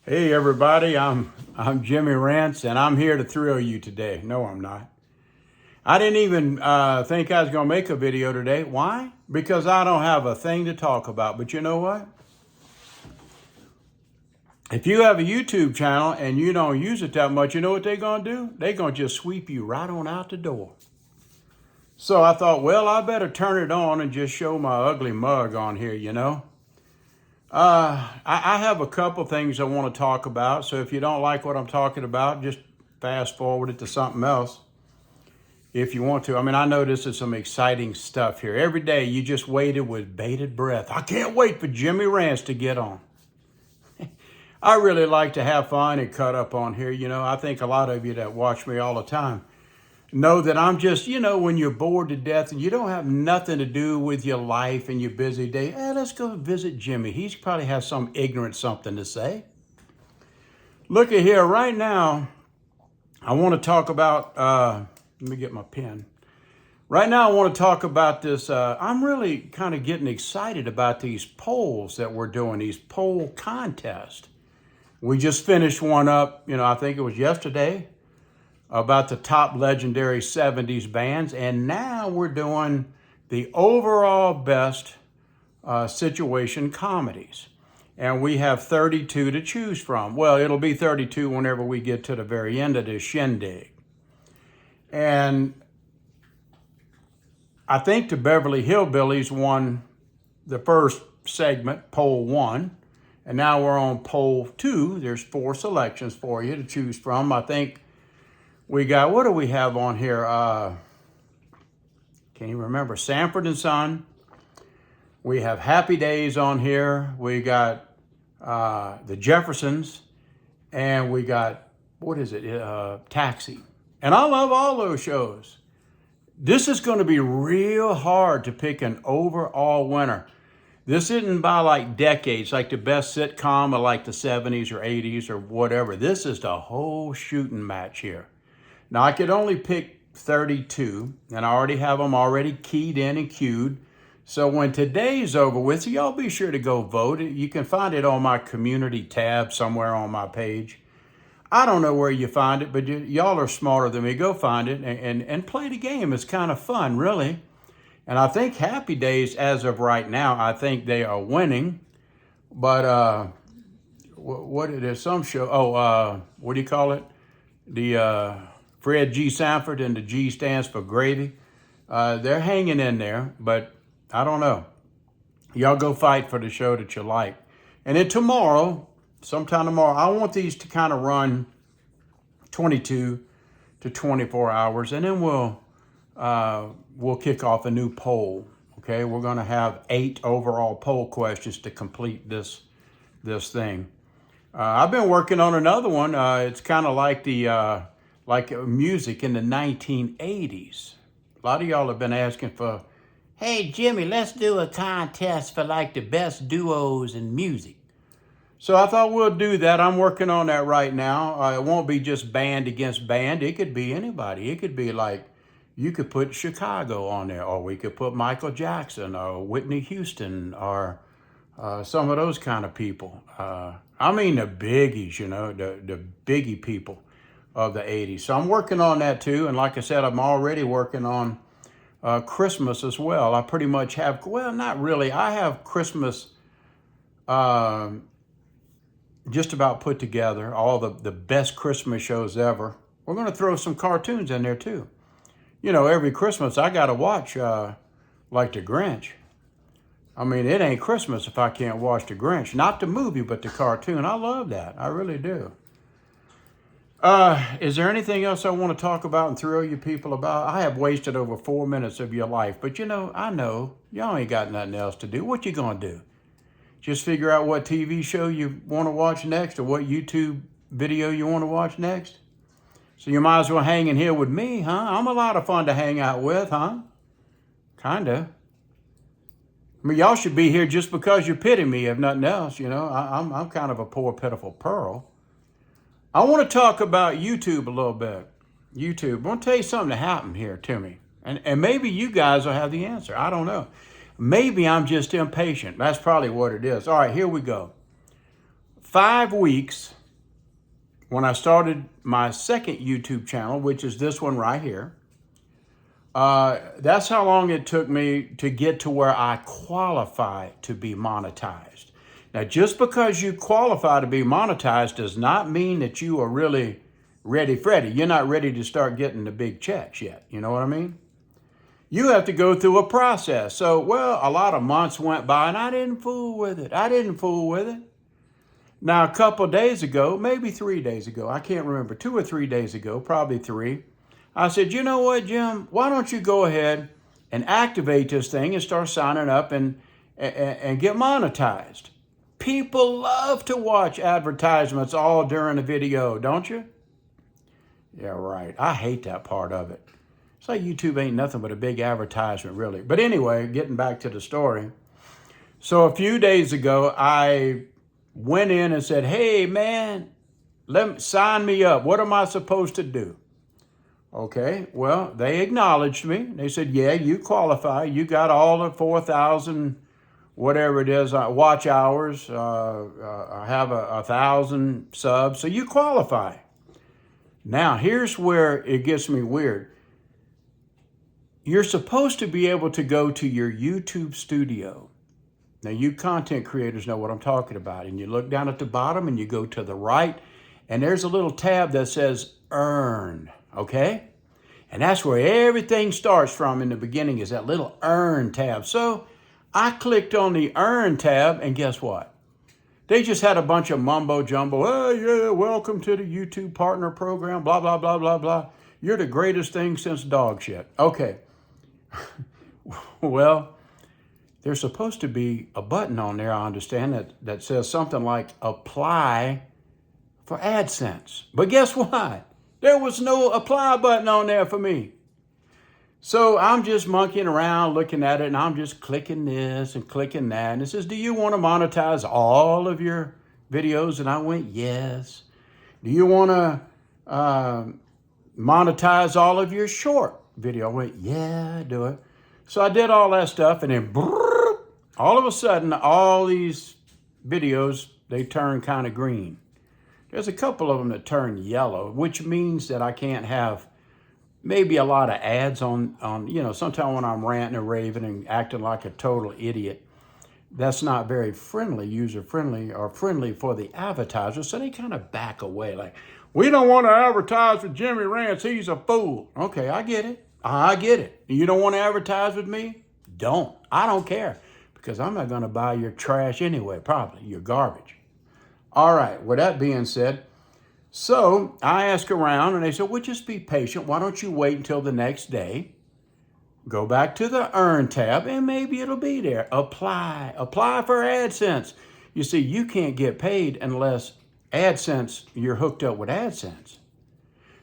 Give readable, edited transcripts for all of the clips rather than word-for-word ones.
Hey everybody, I'm Jimmy Rance, and I'm here to thrill you today. No, I'm not. I didn't even think I was going to make a video today. Why? Because I don't have a thing to talk about. But you know what? If you have a YouTube channel and you don't use it that much, you know what they're going to do? They're going to just sweep you right on out the door. So I thought, well, I better turn it on and just show my ugly mug on here, you know. I have a couple things I want to talk about. So if you don't like what I'm talking about, just fast forward it to something else if you want to. I mean, I know this is some exciting stuff here. Every day you just waited with bated breath. I can't wait for Jimmy Rance to get on. I really like to have fun and cut up on here. You know, I think a lot of you that watch me all the time know that I'm just, when you're bored to death and you don't have nothing to do with your life and your busy day, let's go visit Jimmy. He probably has some ignorant something to say. Look at here, right now, I want to talk about, let me get my pen. Right now, I want to talk about this. I'm really kind of getting excited about these polls that we're doing, these poll contests. We just finished one up, I think it was yesterday, about the top legendary 70s bands. And now we're doing the overall best situation comedies. And we have 32 to choose from. Well, it'll be 32 whenever we get to the very end of this shindig. And I think the Beverly Hillbillies won the first segment, poll 1. And now we're on poll 2. There's 4 selections for you to choose from. I think we got, what do we have on here? Can't even remember. Sanford and Son. We have Happy Days on here. We got the Jeffersons. And we got, Taxi. And I love all those shows. This is going to be real hard to pick an overall winner. This isn't by like decades, like the best sitcom of like the 70s or 80s or whatever. This is the whole shooting match here. Now, I could only pick 32, and I already have them already keyed in and queued. So when today's over with, so y'all be sure to go vote. You can find it on my community tab somewhere on my page. I don't know where you find it, but y'all are smarter than me. Go find it and play the game. It's kind of fun, really. And I think Happy Days, as of right now, I think they are winning. But there's some show, what do you call it? The Fred G. Sanford, and the G stands for gravy. They're hanging in there, but I don't know. Y'all go fight for the show that you like. And then sometime tomorrow, I want these to kind of run 22 to 24 hours, and then we'll kick off a new poll. Okay, we're going to have 8 overall poll questions to complete this thing. I've been working on another one. It's kind of like like music in the 1980s. A lot of y'all have been asking for, hey, Jimmy, let's do a contest for like the best duos in music. So I thought we'll do that. I'm working on that right now. It won't be just band against band. It could be anybody. It could be like, you could put Chicago on there, or we could put Michael Jackson or Whitney Houston or some of those kind of people. I mean the biggies, the biggie people of the 80s. So I'm working on that too. And like I said, I'm already working on Christmas as well. I pretty much have, well, not really. I have Christmas just about put together, all the best Christmas shows ever. We're going to throw some cartoons in there too. Every Christmas I got to watch like the Grinch. I mean, it ain't Christmas if I can't watch the Grinch. Not the movie, but the cartoon. I love that. I really do. Is there anything else I want to talk about and thrill you people about? I have wasted over 4 minutes of your life, but I know y'all ain't got nothing else to do. What you going to do? Just figure out what TV show you want to watch next, or what YouTube video you want to watch next? So you might as well hang in here with me, huh? I'm a lot of fun to hang out with, huh? Kinda. I mean, y'all should be here just because you pity me, if nothing else, I'm kind of a poor, pitiful pearl. I want to talk about YouTube a little bit. YouTube. I want to tell you something that happened here to me. And maybe you guys will have the answer. I don't know. Maybe I'm just impatient. That's probably what it is. All right, here we go. 5 weeks when I started my second YouTube channel, which is this one right here, that's how long it took me to get to where I qualify to be monetized. Now, just because you qualify to be monetized does not mean that you are really ready, Freddy. You're not ready to start getting the big checks yet. You know what I mean? You have to go through a process. So, well, a lot of months went by and I didn't fool with it. Now, a couple of days ago, maybe 3 days ago, I can't remember, 2 or 3 days ago, probably 3, I said, you know what, Jim, why don't you go ahead and activate this thing and start signing up and get monetized? People love to watch advertisements all during the video, don't you? Yeah, right. I hate that part of it. It's like YouTube ain't nothing but a big advertisement, really. But anyway, getting back to the story. So a few days ago, I went in and said, hey, man, sign me up. What am I supposed to do? Okay, well, they acknowledged me. They said, yeah, you qualify. You got all the 4,000, whatever it is, watch hours. I have 1,000 subs, so you qualify. Now, here's where it gets me weird. You're supposed to be able to go to your YouTube studio. Now, you content creators know what I'm talking about. And you look down at the bottom and you go to the right, and there's a little tab that says Earn, okay? And that's where everything starts from in the beginning, is that little Earn tab. So I clicked on the Earn tab, and guess what? They just had a bunch of mumbo jumbo. Oh, yeah, welcome to the YouTube Partner Program, blah, blah, blah, blah, blah. You're the greatest thing since dog shit. Okay. Well, there's supposed to be a button on there, I understand, that says something like apply for AdSense. But guess what? There was no apply button on there for me. So I'm just monkeying around looking at it, and I'm just clicking this and clicking that. And it says, do you want to monetize all of your videos? And I went, yes. Do you want to monetize all of your short video? I went, yeah, do it. So I did all that stuff, and then all of a sudden, all these videos, they turn kind of green. There's a couple of them that turn yellow, which means that I can't have maybe a lot of ads on sometime when I'm ranting and raving and acting like a total idiot. That's not very friendly, user-friendly, or friendly for the advertiser, so they kind of back away like, we don't want to advertise with Jimmy Rance, he's a fool. Okay, I get it. You don't want to advertise with me? Don't. I don't care, because I'm not going to buy your trash anyway, probably, your garbage. All right, with that being said, so I asked around, and they said, well, just be patient. Why don't you wait until the next day? Go back to the Earn tab, and maybe it'll be there. Apply for AdSense. You see, you can't get paid unless AdSense, you're hooked up with AdSense,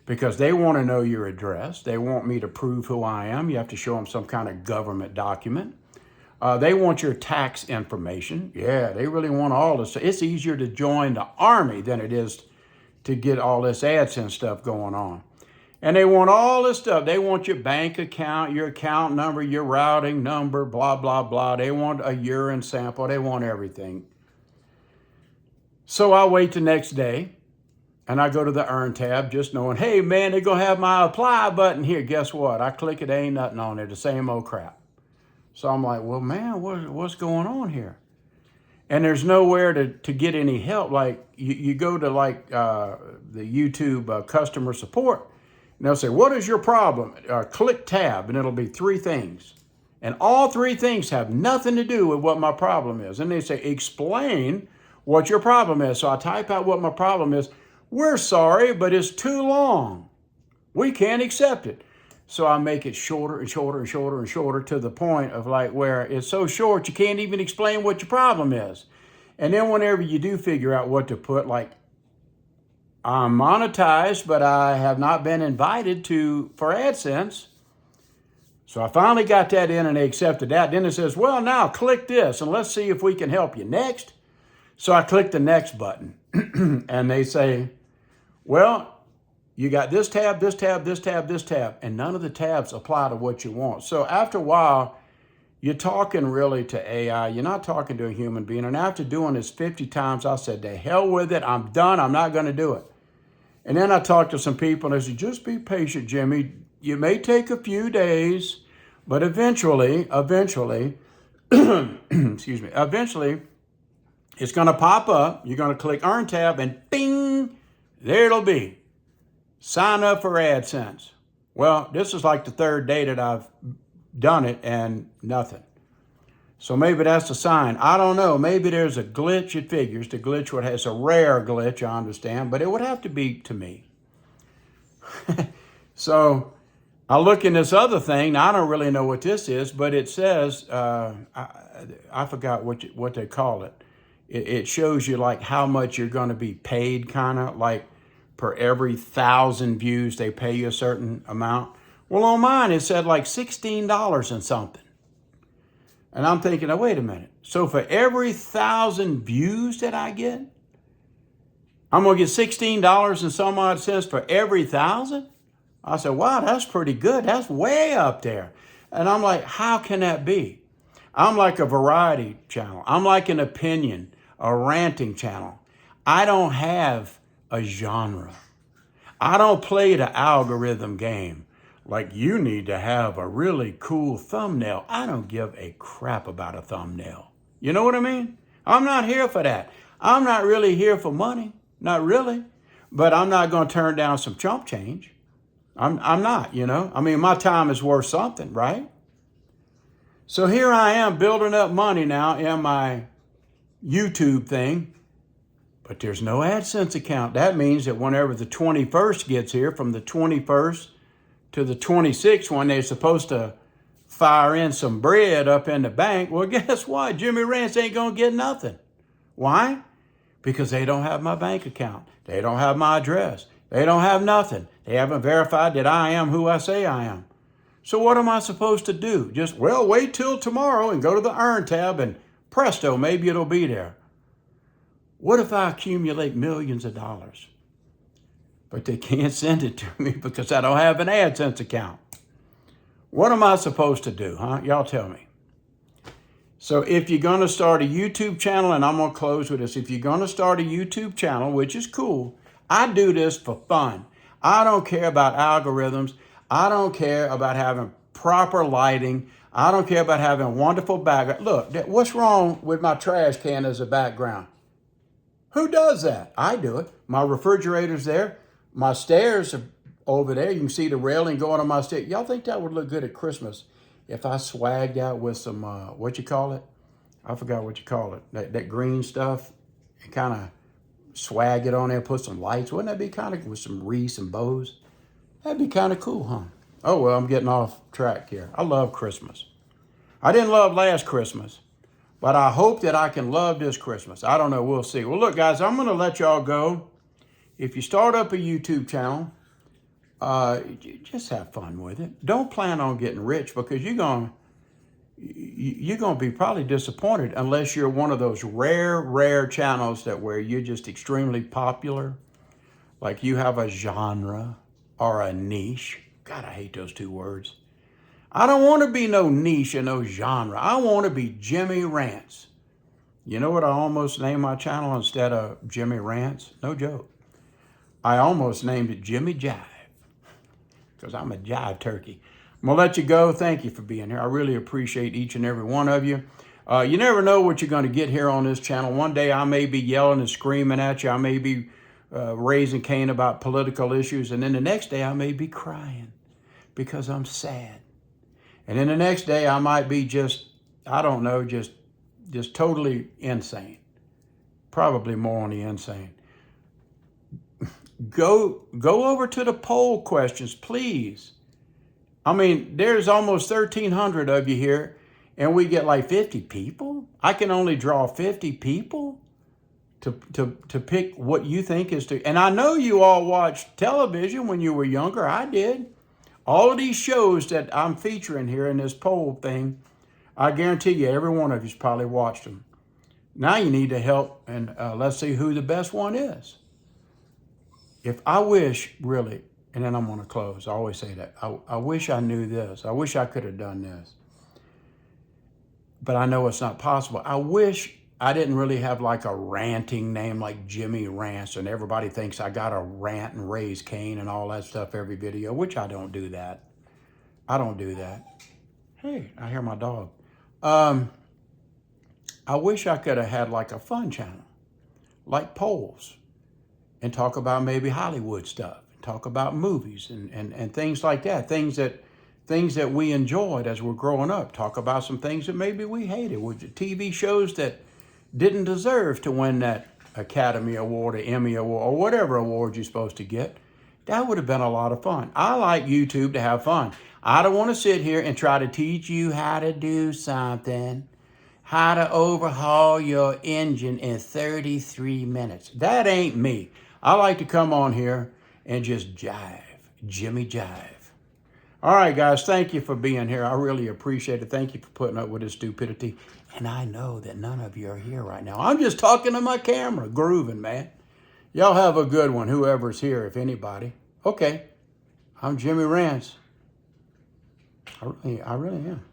because they want to know your address. They want me to prove who I am. You have to show them some kind of government document. They want your tax information. Yeah, they really want all this. It's easier to join the Army than it is to get all this AdSense stuff going on. And they want all this stuff. They want your bank account, your account number, your routing number, blah, blah, blah. They want a urine sample. They want everything. So I wait the next day, and I go to the Earn tab just knowing, hey, man, they're going to have my apply button here. Guess what? I click it, ain't nothing on there, the same old crap. So I'm like, well, man, what's going on here? And there's nowhere to get any help. Like, you go to, like, the YouTube customer support, and they'll say, what is your problem? Click tab, and it'll be 3 things. And all 3 things have nothing to do with what my problem is. And they say, explain what your problem is. So I type out what my problem is. We're sorry, but it's too long. We can't accept it. So I make it shorter and shorter and shorter and shorter to the point of like where it's so short you can't even explain what your problem is. And then whenever you do figure out what to put, like, I'm monetized, but I have not been invited for AdSense. So I finally got that in, and they accepted that. Then it says, well, now click this and let's see if we can help you next. So I click the next button and they say, well, you got this tab, this tab, this tab, this tab, and none of the tabs apply to what you want. So after a while, you're talking really to AI. You're not talking to a human being. And after doing this 50 times, I said, to hell with it. I'm done. I'm not going to do it. And then I talked to some people and they said, just be patient, Jimmy. You may take a few days, but eventually, excuse me, eventually it's going to pop up. You're going to click Earn tab and bing, there it'll be. Sign up for AdSense. Well, this is like the third day that I've done it and nothing. So maybe that's a sign. I don't know. Maybe there's a glitch. It figures the glitch would have, it's a rare glitch, I understand, but it would have to be to me. So I look in this other thing. Now, I don't really know what this is, but it says, I forgot what they call it. It shows you like how much you're going to be paid, kind of like per every 1,000 views, they pay you a certain amount. Well, on mine, it said like $16 and something. And I'm thinking, oh, wait a minute. So for every 1,000 views that I get, I'm going to get $16 and some odd cents for every 1,000? I said, wow, that's pretty good. That's way up there. And I'm like, how can that be? I'm like a variety channel. I'm like an opinion, a ranting channel. I don't have a genre. I don't play the algorithm game. Like, you need to have a really cool thumbnail. I don't give a crap about a thumbnail. You know what I mean? I'm not here for that. I'm not really here for money. Not really. But I'm not going to turn down some chump change. I'm not, you know. I mean, my time is worth something, right? So here I am building up money now in my YouTube thing. But there's no AdSense account. That means that whenever the 21st gets here, from the 21st to the 26th, when they're supposed to fire in some bread up in the bank, well, guess what? Jimmy Rants ain't going to get nothing. Why? Because they don't have my bank account. They don't have my address. They don't have nothing. They haven't verified that I am who I say I am. So what am I supposed to do? Just, well, wait till tomorrow and go to the Earn tab and presto, maybe it'll be there. What if I accumulate millions of dollars? But they can't send it to me because I don't have an AdSense account. What am I supposed to do, huh? Y'all tell me. So if you're going to start a YouTube channel, and I'm going to close with this. If you're going to start a YouTube channel, which is cool, I do this for fun. I don't care about algorithms. I don't care about having proper lighting. I don't care about having wonderful background. Look, what's wrong with my trash can as a background? Who does that? I do it. My refrigerator's there. My stairs are over there. You can see the railing going on my stairs. Y'all think that would look good at Christmas if I swagged out with some, what you call it? I forgot what you call it. That green stuff. And kind of swag it on there, put some lights. Wouldn't that be kind of, with some wreaths and bows? That'd be kind of cool, huh? Oh, well, I'm getting off track here. I love Christmas. I didn't love last Christmas, but I hope that I can love this Christmas. I don't know. We'll see. Well, look, guys, I'm going to let y'all go. If you start up a YouTube channel, just have fun with it. Don't plan on getting rich, because you're going to be probably disappointed unless you're one of those rare channels that where you're just extremely popular, like you have a genre or a niche. God, I hate those two words. I don't want to be no niche or no genre. I want to be Jimmy Rants. You know what I almost named my channel instead of Jimmy Rants? No joke. I almost named it Jimmy Jive, because I'm a jive turkey. I'm going to let you go. Thank you for being here. I really appreciate each and every one of you. You never know what you're going to get here on this channel. One day I may be yelling and screaming at you. I may be raising Cain about political issues. And then the next day I may be crying because I'm sad. And then the next day I might be just, I don't know, just totally insane. Probably more on the insane. Go over to the poll questions, please. I mean, there's almost 1,300 of you here, and we get like 50 people. I can only draw 50 people to pick what you think is to. And I know you all watched television when you were younger. I did. All of these shows that I'm featuring here in this poll thing, I guarantee you every one of you's probably watched them. Now you need to help, and let's see who the best one is. If I wish, really, and then I'm going to close. I always say that. I wish I knew this. I wish I could have done this. But I know it's not possible. I wish I didn't really have like a ranting name like Jimmy Rants, and everybody thinks I got to rant and raise Cain and all that stuff every video, which I don't do that. I don't do that. Hey, I hear my dog. I wish I could have had like a fun channel, like polls, and talk about maybe Hollywood stuff, talk about movies and things like that, things that we enjoyed as we're growing up, talk about some things that maybe we hated, with the TV shows that didn't deserve to win that Academy Award or Emmy Award or whatever award you're supposed to get. That would have been a lot of fun. I like YouTube to have fun. I don't want to sit here and try to teach you how to do something, how to overhaul your engine in 33 minutes. That ain't me. I like to come on here and just jive, Jimmy Jive. All right, guys, thank you for being here. I really appreciate it. Thank you for putting up with this stupidity. And I know that none of you are here right now. I'm just talking to my camera, grooving, man. Y'all have a good one, whoever's here, if anybody. Okay, I'm Jimmy Rants. I really am.